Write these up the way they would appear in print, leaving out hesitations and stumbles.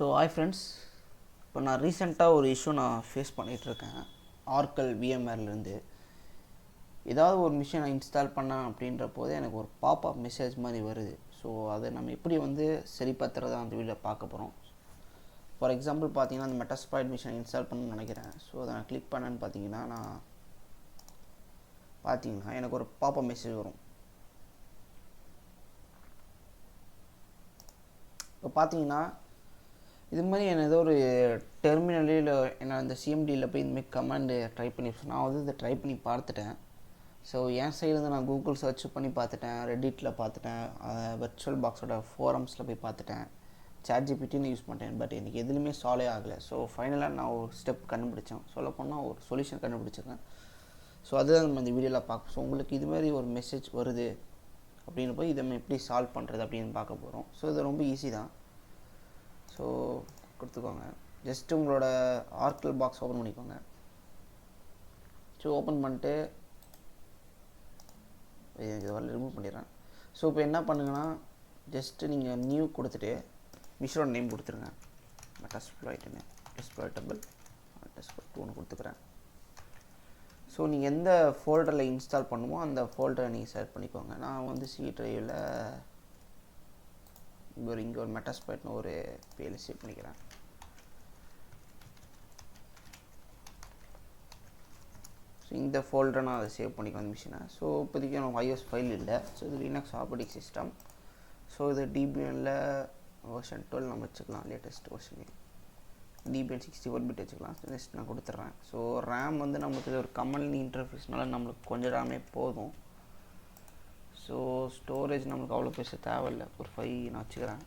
So hi friends, இப்போ நான் ரீசெண்டாக ஒரு இஷ்யூ நான் ஃபேஸ் பண்ணிகிட்ருக்கேன். ஆர்க்கல் விஎம்ஆர்லேருந்து ஏதாவது ஒரு மிஷினை இன்ஸ்டால் பண்ணேன் அப்படின்ற போது எனக்கு ஒரு பாப்அப் மெசேஜ் மாதிரி வருது. ஸோ அதை நம்ம எப்படி சரி பார்த்துறதா அந்த வீடியோவில் பார்க்க போகிறோம். ஃபார் எக்ஸாம்பிள் பார்த்தீங்கன்னா அந்த மெட்டாஸ்பாய்ட் மிஷினை இன்ஸ்டால் பண்ணணும்னு நினைக்கிறேன். ஸோ அதை நான் கிளிக் பண்ணேன்னு பார்த்தீங்கன்னா எனக்கு ஒரு பாப்அப் மெசேஜ் வரும். இப்போ பார்த்தீங்கன்னா இது மாதிரி என்ன ஏதோ ஒரு டெர்மினலில் என்ன அந்த சிஎம்டியில் போய் இந்தமாதிரி கமாண்டு ட்ரை பண்ணி நான் இதை ட்ரை பண்ணி பார்த்துட்டேன். ஸோ என் சைடுலேருந்து நான் கூகுள் சர்ச் பண்ணி பார்த்துட்டேன், ரெடிட்டில் பார்த்துட்டேன், VirtualBoxோட ஃபோரம்ஸில் போய் பார்த்துட்டேன், ChatGPTன்னு யூஸ் பண்ணிட்டேன். பட் எனக்கு எதுலையுமே சால்வே ஆகலை. ஸோ ஃபைனலாக நான் ஒரு ஸ்டெப் கண்டுபிடிச்சேன். சொல்லப்போனால் ஒரு சொல்யூஷன் கண்டுபிடிச்சிருக்கேன். ஸோ அதுதான் நம்ம இந்த வீடியோவில் பார்க்க. ஸோ உங்களுக்கு இதுமாதிரி ஒரு மெசேஜ் வருது அப்படின்னு போய் இதை எப்படி சால்வ் பண்ணுறது அப்படின்னு பார்க்க போகிறோம். ஸோ இது ரொம்ப ஈஸி தான். ஸோ கொடுத்துக்கோங்க. ஜஸ்ட்டு உங்களோட ஆர்க்கல் பாக்ஸ் ஓப்பன் பண்ணிக்கோங்க. ஸோ ஓப்பன் பண்ணிட்டு இது வரல ரிமூவ் பண்ணிடுறேன். ஸோ இப்போ என்ன பண்ணுங்கன்னா ஜஸ்ட்டு நீங்கள் நியூ கொடுத்துட்டு மிஷினோட நேம் கொடுத்துருங்க. மெட்டாஸ்ப்ளாய்ட்னு எக்ஸ்ப்ளாய்டபிள் மெட்டாஸ்ப்ளாய்ட் கொடுத்துக்கிறேன். ஸோ நீங்கள் எந்த ஃபோல்டரில் இன்ஸ்டால் பண்ணுமோ அந்த ஃபோல்டரை நீங்கள் செலக்ட் பண்ணிக்கோங்க. நான் சி ட்ரைவில் இங்கே ஒரு மெட்டாஸ்பாய்ட்னு ஒரு பேஜ் சேவ் பண்ணிக்கிறேன். ஸோ இந்த ஃபோல்டரை நான் அதை சேவ் பண்ணிக்குவேன் அந்த மிஷினை. ஸோ இப்போதைக்கு எனக்கு iOS ஃபைல் இல்லை. ஸோ இது லினக்ஸ் ஆப்ரேட்டிங் சிஸ்டம். ஸோ இது டிபிஎனில் வெர்ஷன் 12 நம்ம வச்சுக்கலாம், லேட்டஸ்ட் வெர்ஷன். டிபிஎன் 64-bit வச்சுக்கலாம். நெக்ஸ்ட் நான் கொடுத்துட்றேன். ஸோ ரேம் நமக்கு ஒரு கமன் இன்டர்ஃபேஸ்னால நம்மளுக்கு கொஞ்சம் ரேமே போதும். ஸோ ஸ்டோரேஜ் நம்மளுக்கு அவ்வளோ பெருசு தேவையில்லை, ஒரு 5 நான் வச்சுக்கிறேன்.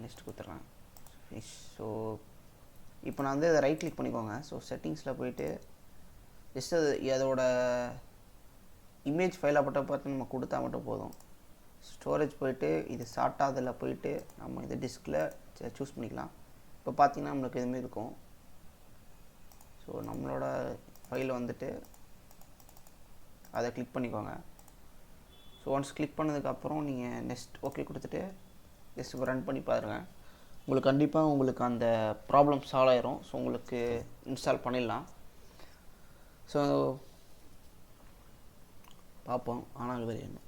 நெக்ஸ்ட் கொடுத்துட்றேன். ஃபினிஷ். ஸோ இப்போ நான் இதை ரைட் கிளிக் பண்ணிக்கோங்க. ஸோ செட்டிங்ஸில் போயிட்டு ஜஸ்ட் அதோட இமேஜ் ஃபைலாக பார்த்து நம்ம கொடுத்தா மட்டும் போதும். ஸ்டோரேஜ் போயிட்டு இது ஷார்ட்டாக அதில் போயிட்டு நம்ம இது டிஸ்கில் சூஸ் பண்ணிக்கலாம். இப்போ பார்த்தீங்கன்னா நம்மளுக்கு எதுவுமே இருக்கும். ஸோ நம்மளோட ஃபைலை அதை கிளிக் பண்ணிக்கோங்க. ஸோ ஒன்ஸ் கிளிக் பண்ணதுக்கப்புறம் நீங்கள் நெக்ஸ்ட் ஓகே கொடுத்துட்டு ஜஸ்ட் இப்போ ரன் பண்ணி பாருங்கள். உங்களுக்கு கண்டிப்பாக உங்களுக்கு அந்த ப்ராப்ளம் சால்வ் ஆயிரும். ஸோ உங்களுக்கு இன்ஸ்டால் பண்ணிடலாம். ஸோ பார்ப்போம். ஆனால் வேறு என்ன.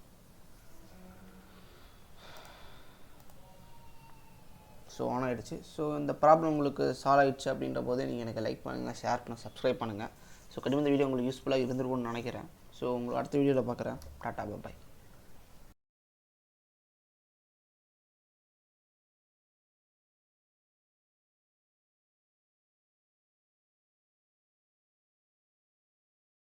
ஸோ ஆன் ஆகிடுச்சு. ஸோ இந்த ப்ராப்ளம் உங்களுக்கு சால்வ் ஆகிடுச்சு அப்படின்ற போதே நீங்கள் எனக்கு லைக் பண்ணுங்கள், ஷேர் பண்ணுங்கள், சப்ஸ்கிரைப் பண்ணுங்கள். ஸோ கண்டிப்பாக இந்த வீடியோ உங்களுக்கு யூஸ்ஃபுல்லாக இருந்திருக்கும்னு நினைக்கிறேன். ஸோ உங்களுக்கு அடுத்த வீடியோவில் பார்க்குறேன். டாட்டா, பாய்.